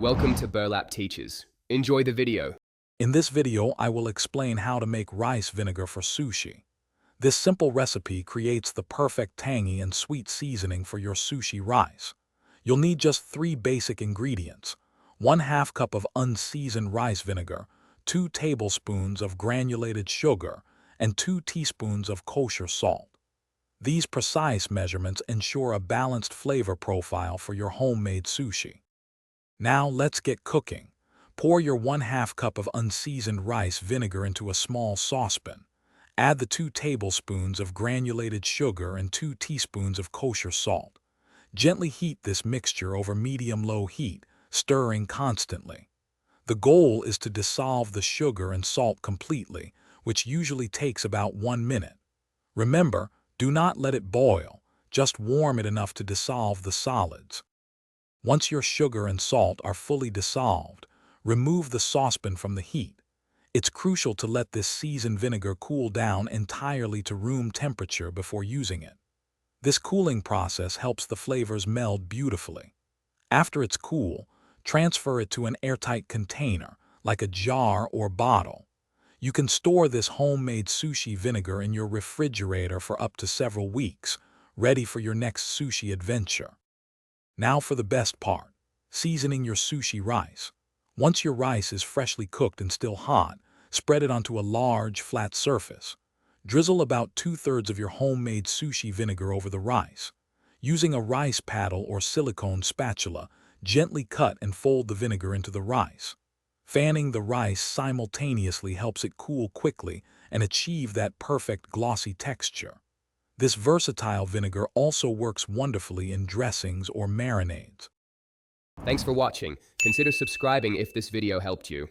Welcome to Burlap Teachers. Enjoy the video. In this video, I will explain how to make rice vinegar for sushi. This simple recipe creates the perfect tangy and sweet seasoning for your sushi rice. You'll need just 3 basic ingredients: 1/2 cup of unseasoned rice vinegar, 2 tablespoons of granulated sugar, and 2 teaspoons of kosher salt. These precise measurements ensure a balanced flavor profile for your homemade sushi. Now let's get cooking. Pour your 1/2 cup of unseasoned rice vinegar into a small saucepan. Add the 2 tablespoons of granulated sugar and 2 teaspoons of kosher salt. Gently heat this mixture over medium-low heat, stirring constantly. The goal is to dissolve the sugar and salt completely, which usually takes about 1 minute. Remember, do not let it boil, just warm it enough to dissolve the solids. Once your sugar and salt are fully dissolved, remove the saucepan from the heat. It's crucial to let this seasoned vinegar cool down entirely to room temperature before using it. This cooling process helps the flavors meld beautifully. After it's cool, transfer it to an airtight container, like a jar or bottle. You can store this homemade sushi vinegar in your refrigerator for up to several weeks, ready for your next sushi adventure. Now for the best part, seasoning your sushi rice. Once your rice is freshly cooked and still hot, spread it onto a large, flat surface. Drizzle about 2/3 of your homemade sushi vinegar over the rice. Using a rice paddle or silicone spatula, gently cut and fold the vinegar into the rice. Fanning the rice simultaneously helps it cool quickly and achieve that perfect glossy texture. This versatile vinegar also works wonderfully in dressings or marinades. Thanks for watching. Consider subscribing if this video helped you.